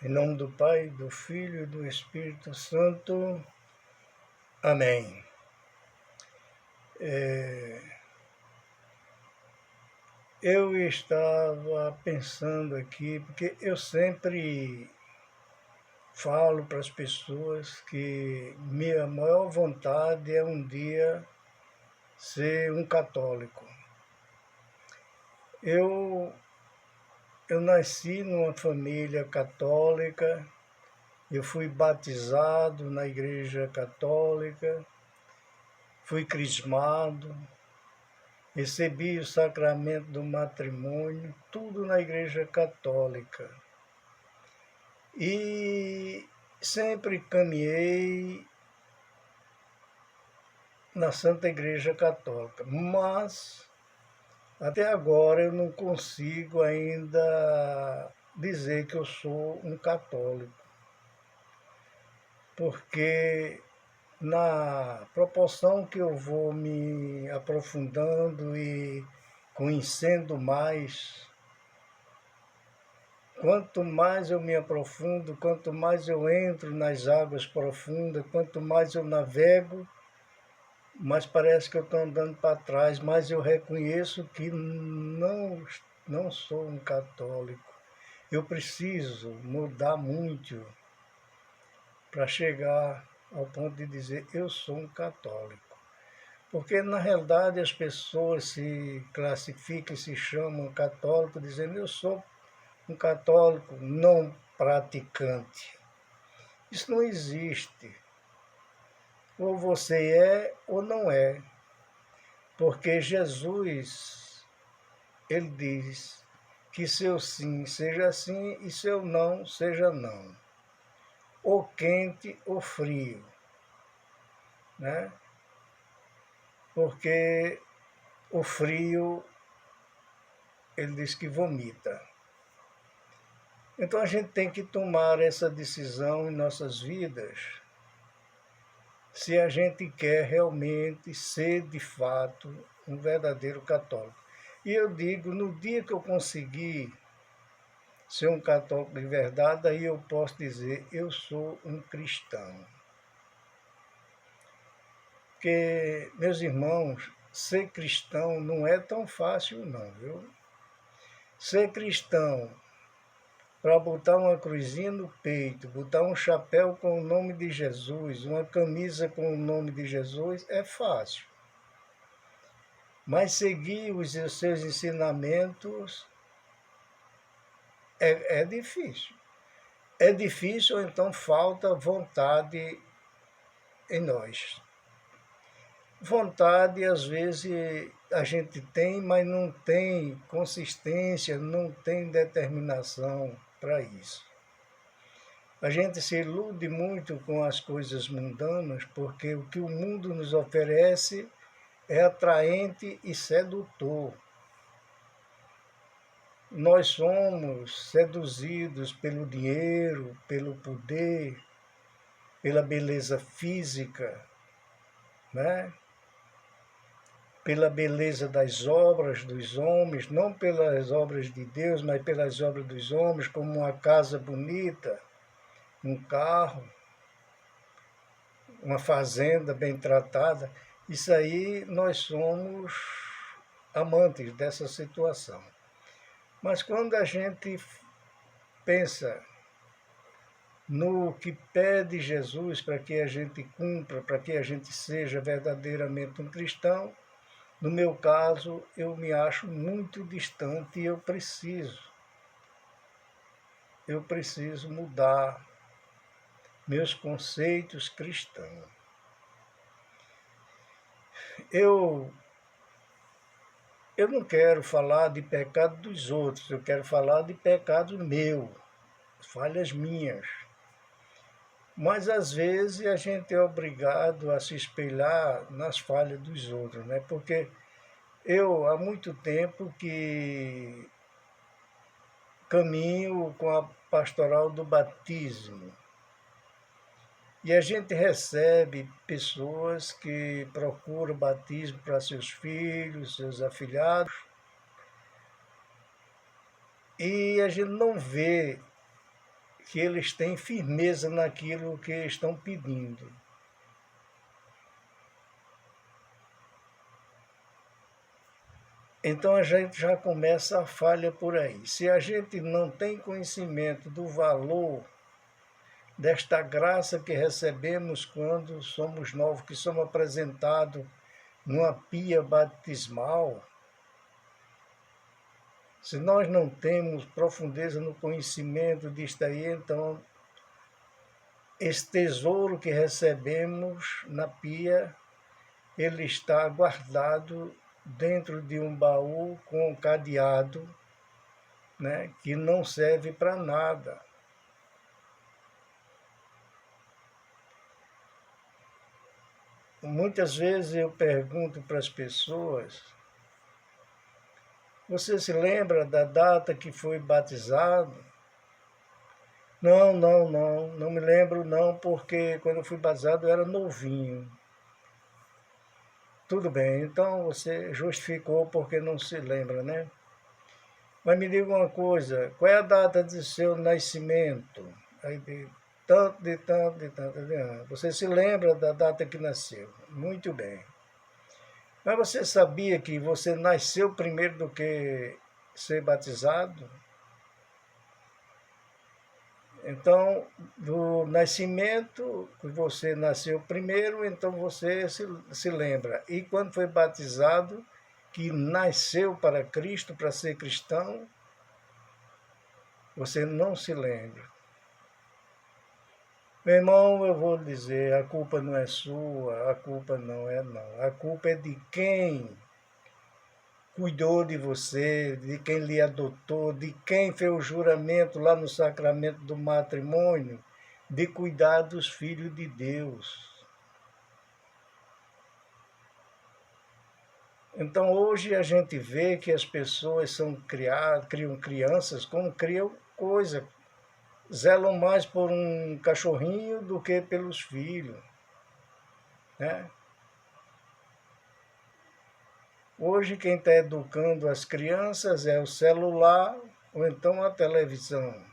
Em nome do Pai, do Filho e do Espírito Santo. Amém. Eu estava pensando aqui, porque eu sempre falo para as pessoas que minha maior vontade é um dia ser um católico. Eu nasci numa família católica, eu fui batizado na igreja católica, fui crismado, recebi o sacramento do matrimônio, tudo na igreja católica. E sempre caminhei na Santa Igreja Católica, mas até agora eu não consigo ainda dizer que eu sou um católico, porque na proporção que eu vou me aprofundando e conhecendo mais, quanto mais eu me aprofundo, quanto mais eu entro nas águas profundas, quanto mais eu navego, mais parece que eu estou andando para trás, mas eu reconheço que não sou um católico. Eu preciso mudar muito para chegar ao ponto de dizer eu sou um católico. Porque, na realidade, as pessoas se classificam e se chamam católico dizendo eu sou um católico não praticante. Isso não existe. Ou você é ou não é. Porque Jesus, ele diz que seu sim seja sim e seu não seja não. Ou quente ou frio. Né? Porque o frio, ele diz que vomita. Então a gente tem que tomar essa decisão em nossas vidas, se a gente quer realmente ser de fato um verdadeiro católico. E eu digo, no dia que eu conseguir ser um católico de verdade, aí eu posso dizer, eu sou um cristão. Porque, meus irmãos, ser cristão não é tão fácil não, viu? Ser cristão para botar uma cruzinha no peito, botar um chapéu com o nome de Jesus, uma camisa com o nome de Jesus, é fácil. Mas seguir os seus ensinamentos é difícil. É difícil, ou então falta vontade em nós. Vontade, às vezes, a gente tem, mas não tem consistência, não tem determinação para isso. A gente se ilude muito com as coisas mundanas, porque o que o mundo nos oferece é atraente e sedutor. Nós somos seduzidos pelo dinheiro, pelo poder, pela beleza física, né? Pela beleza das obras dos homens, não pelas obras de Deus, mas pelas obras dos homens, como uma casa bonita, um carro, uma fazenda bem tratada. Isso aí nós somos amantes dessa situação. Mas quando a gente pensa no que pede Jesus para que a gente cumpra, para que a gente seja verdadeiramente um cristão, no meu caso, eu me acho muito distante e eu preciso mudar meus conceitos cristãos. Eu não quero falar de pecado dos outros, eu quero falar de pecado meu, falhas minhas. Mas às vezes a gente é obrigado a se espelhar nas falhas dos outros, né? Porque eu há muito tempo que caminho com a pastoral do batismo. E a gente recebe pessoas que procuram batismo para seus filhos, seus afilhados, e a gente não vê que eles têm firmeza naquilo que estão pedindo. Então a gente já começa a falha por aí. Se a gente não tem conhecimento do valor desta graça que recebemos quando somos novos, que somos apresentados numa pia batismal, se nós não temos profundeza no conhecimento disto aí, então esse tesouro que recebemos na pia, ele está guardado dentro de um baú com um cadeado, né, que não serve para nada. Muitas vezes eu pergunto para as pessoas: você se lembra da data que foi batizado? Não me lembro não, porque quando eu fui batizado eu era novinho. Tudo bem, então você justificou porque não se lembra, né? Mas me diga uma coisa, qual é a data de seu nascimento? Aí de tanto, de tanto, de tanto, de ano. Você se lembra da data que nasceu? Muito bem. Mas você sabia que você nasceu primeiro do que ser batizado? Então, do nascimento, que você nasceu primeiro, então você se lembra. E quando foi batizado, que nasceu para Cristo, para ser cristão, você não se lembra. Meu irmão, eu vou dizer, a culpa não é sua, a culpa não. A culpa é de quem cuidou de você, de quem lhe adotou, de quem fez o juramento lá no sacramento do matrimônio, de cuidar dos filhos de Deus. Então hoje a gente vê que as pessoas criam crianças como criam coisa, zelam mais por um cachorrinho do que pelos filhos, né? Hoje quem está educando as crianças é o celular ou então a televisão.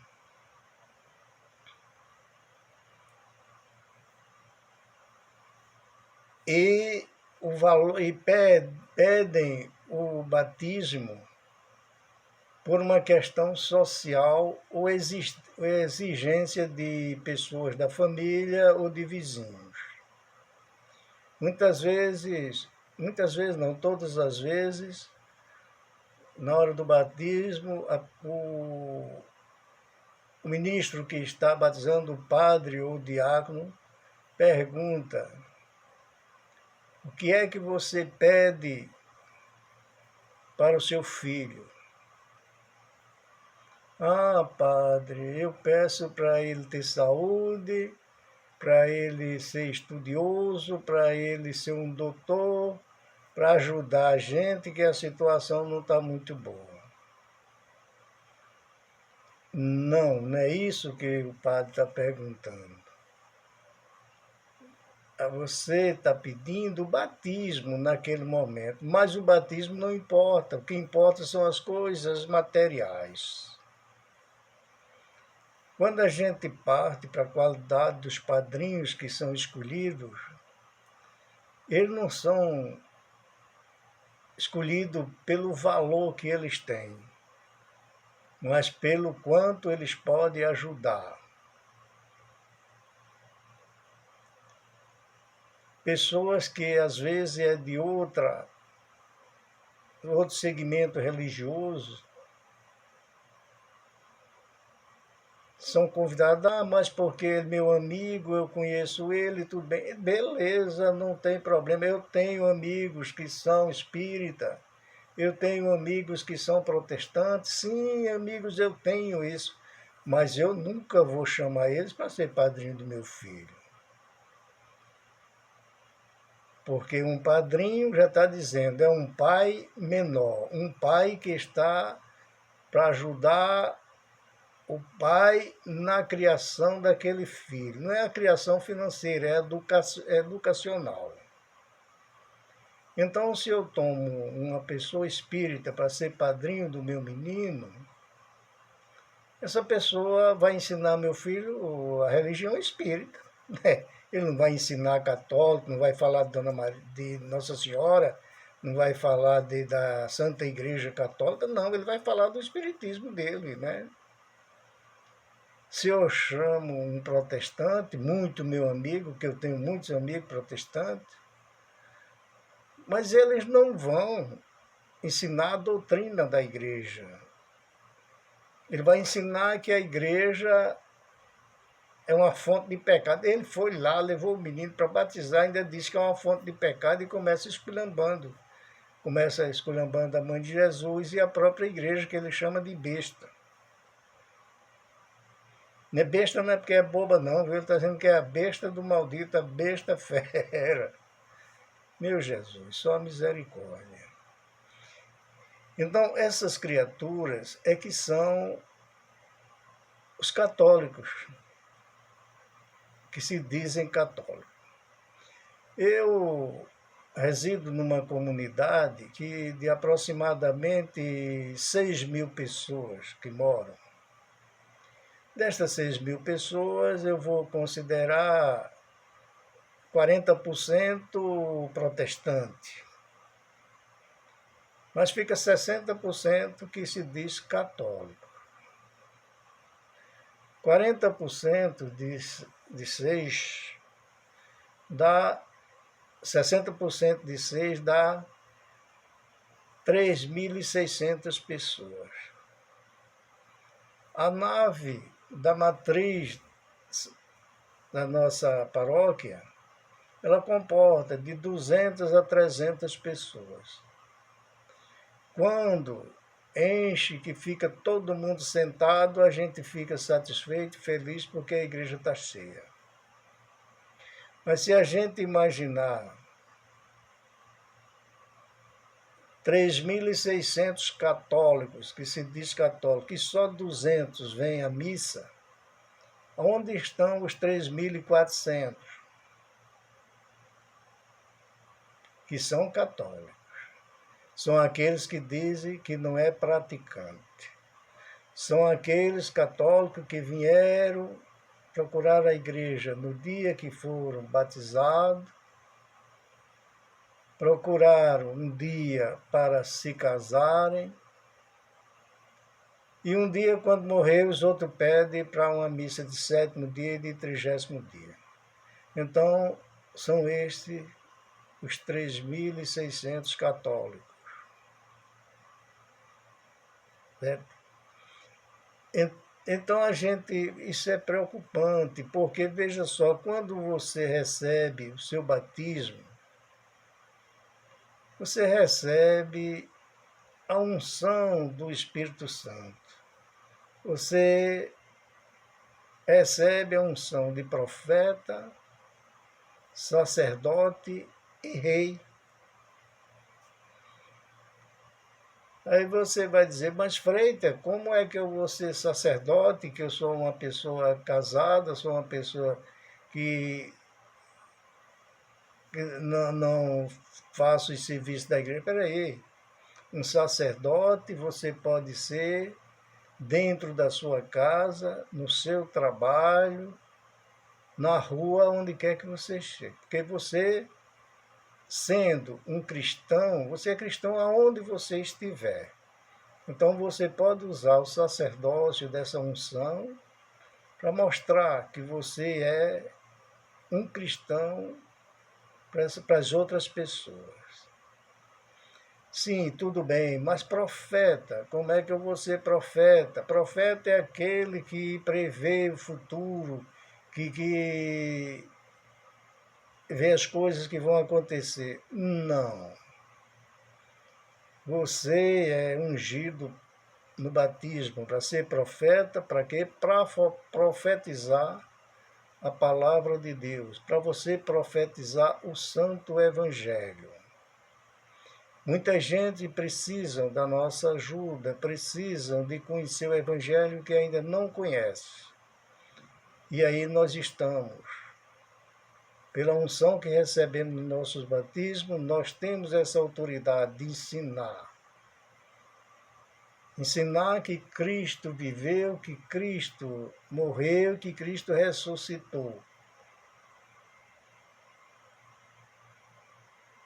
E o valor e pedem o batismo por uma questão social ou exigência de pessoas da família ou de vizinhos. Muitas vezes não, todas as vezes, na hora do batismo, o ministro que está batizando o padre ou o diácono pergunta: o que é que você pede para o seu filho? Ah, padre, eu peço para ele ter saúde, para ele ser estudioso, para ele ser um doutor, para ajudar a gente, que a situação não está muito boa. Não é isso que o padre está perguntando. Você está pedindo o batismo naquele momento, mas o batismo não importa, o que importa são as coisas materiais. Quando a gente parte para a qualidade dos padrinhos que são escolhidos, eles não são escolhidos pelo valor que eles têm, mas pelo quanto eles podem ajudar. Pessoas que às vezes é de outro segmento religioso, são convidados, mas porque é meu amigo, eu conheço ele, tudo bem. Beleza, não tem problema. Eu tenho amigos que são espírita, eu tenho amigos que são protestantes, sim, amigos, eu tenho isso, mas eu nunca vou chamar eles para ser padrinho do meu filho. Porque um padrinho já está dizendo, é um pai menor, um pai que está para ajudar o pai na criação daquele filho. Não é a criação financeira, é educacional. Então, se eu tomo uma pessoa espírita para ser padrinho do meu menino, essa pessoa vai ensinar meu filho a religião espírita. Né? Ele não vai ensinar católico, não vai falar de, de Nossa Senhora, não vai falar da Santa Igreja Católica, não, ele vai falar do espiritismo dele, né? Se eu chamo um protestante, muito meu amigo, que eu tenho muitos amigos protestantes, mas eles não vão ensinar a doutrina da igreja. Ele vai ensinar que a igreja é uma fonte de pecado. Ele foi lá, levou o menino para batizar, ainda disse que é uma fonte de pecado e começa esculhambando. Começa esculhambando a mãe de Jesus e a própria igreja, que ele chama de besta. Não é besta não é porque é boba não, viu? Ele está dizendo que é a besta do maldito, a besta fera. Meu Jesus, só misericórdia. Então, essas criaturas é que são os católicos, que se dizem católicos. Eu resido numa comunidade que de aproximadamente 6.000 pessoas que moram. Destas 6.000 pessoas, eu vou considerar 40% protestante. Mas fica 60% que se diz católico. 40% de 6 dá 60% de 6 dá 3.600 pessoas. A nave da matriz da nossa paróquia, ela comporta de 200 a 300 pessoas. Quando enche, que fica todo mundo sentado, a gente fica satisfeito, feliz, porque a igreja está cheia. Mas se a gente imaginar 3.600 católicos, que se diz católico, e só 200 vêm à missa, onde estão os 3.400 que são católicos? São aqueles que dizem que não é praticante. São aqueles católicos que vieram procurar a igreja no dia que foram batizados, procuraram um dia para se casarem, e um dia, quando morreu, os outros pedem para uma missa de 7º dia e de 30º dia. Então, são estes os 3.600 católicos. Certo? Então, isso é preocupante, porque, veja só, quando você recebe o seu batismo, você recebe a unção do Espírito Santo. Você recebe a unção de profeta, sacerdote e rei. Aí você vai dizer, mas Freitas, como é que eu vou ser sacerdote, que eu sou uma pessoa casada, sou uma pessoa que não faço os serviços da igreja? Peraí, um sacerdote você pode ser dentro da sua casa, no seu trabalho, na rua, onde quer que você chegue. Porque você, sendo um cristão, você é cristão aonde você estiver. Então você pode usar o sacerdócio dessa unção para mostrar que você é um cristão para as outras pessoas. Sim, tudo bem, mas profeta, como é que eu vou ser profeta? Profeta é aquele que prevê o futuro, que vê as coisas que vão acontecer. Não. Você é ungido no batismo para ser profeta, para quê? Para profetizar a palavra de Deus, para você profetizar o santo evangelho. Muita gente precisa da nossa ajuda, precisam de conhecer o evangelho que ainda não conhece. E aí nós estamos. Pela unção que recebemos nos nossos batismos, nós temos essa autoridade de ensinar. Ensinar que Cristo viveu, que Cristo morreu, que Cristo ressuscitou.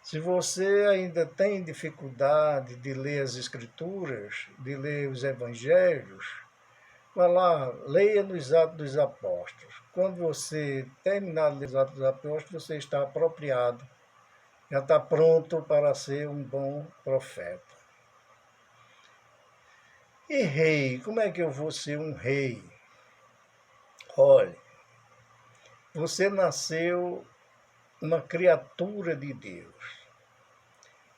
Se você ainda tem dificuldade de ler as Escrituras, de ler os Evangelhos, vá lá, leia nos Atos dos Apóstolos. Quando você terminar de ler os Atos dos Apóstolos, você está apropriado, já está pronto para ser um bom profeta. E rei, como é que eu vou ser um rei? Olhe, você nasceu uma criatura de Deus.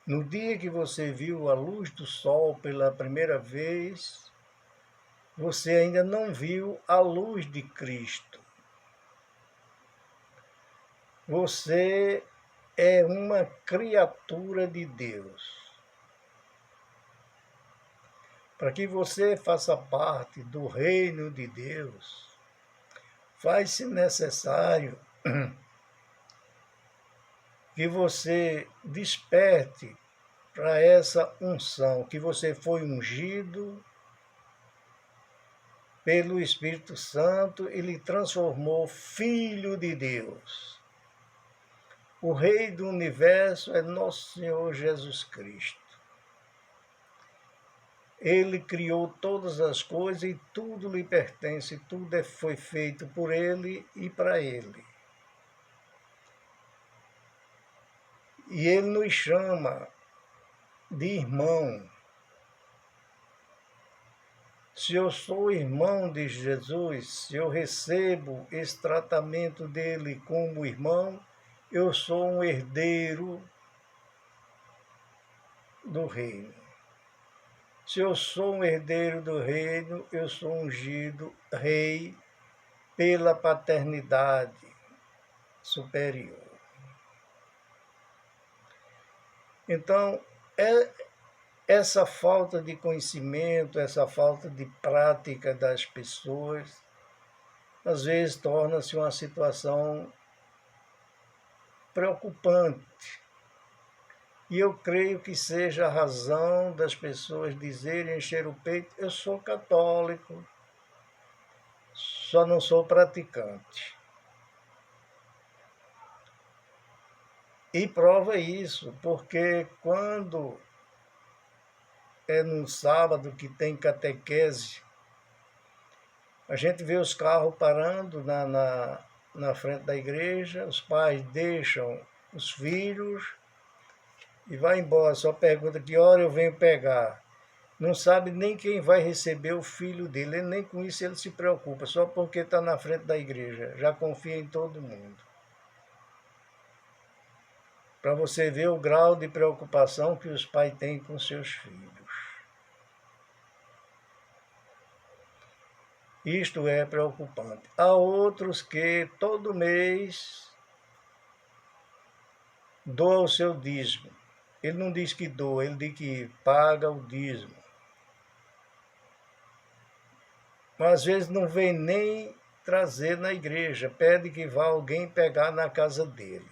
No dia que você viu a luz do sol pela primeira vez, você ainda não viu a luz de Cristo. Você é uma criatura de Deus. Para que você faça parte do reino de Deus, faz-se necessário que você desperte para essa unção, que você foi ungido pelo Espírito Santo e lhe transformou filho de Deus. O Rei do Universo é nosso Senhor Jesus Cristo. Ele criou todas as coisas e tudo lhe pertence, tudo foi feito por Ele e para Ele. E Ele nos chama de irmão. Se eu sou irmão de Jesus, se eu recebo esse tratamento dele como irmão, eu sou um herdeiro do reino. Se eu sou um herdeiro do reino, eu sou ungido rei pela paternidade superior. Então, essa falta de conhecimento, essa falta de prática das pessoas, às vezes torna-se uma situação preocupante. E eu creio que seja a razão das pessoas dizerem, encher o peito, eu sou católico, só não sou praticante. E prova isso, porque quando é no sábado que tem catequese, a gente vê os carros parando na frente da igreja, os pais deixam os filhos e vai embora, só pergunta que hora eu venho pegar. Não sabe nem quem vai receber o filho dele, nem com isso ele se preocupa, só porque está na frente da igreja, já confia em todo mundo. Para você ver o grau de preocupação que os pais têm com seus filhos. Isto é preocupante. Há outros que todo mês doa o seu dízimo. Ele não diz que doa, ele diz que paga o dízimo. Mas às vezes não vem nem trazer na igreja, pede que vá alguém pegar na casa dele.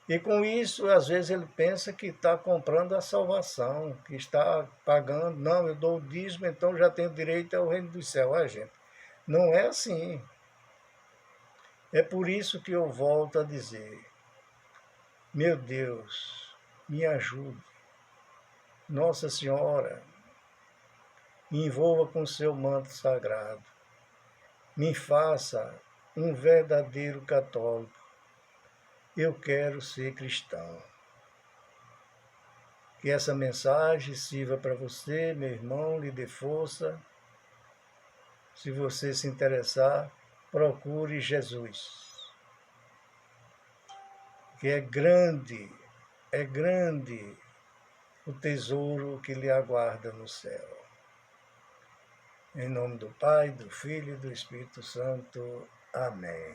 E com isso, às vezes ele pensa que está comprando a salvação, que está pagando. Não, eu dou o dízimo, então já tenho direito ao reino dos céus. Gente, não é assim. É por isso que eu volto a dizer, meu Deus, me ajude. Nossa Senhora, me envolva com seu manto sagrado. Me faça um verdadeiro católico. Eu quero ser cristão. Que essa mensagem sirva para você, meu irmão, lhe dê força. Se você se interessar, procure Jesus. Que é grande o tesouro que lhe aguarda no céu. Em nome do Pai, do Filho e do Espírito Santo. Amém.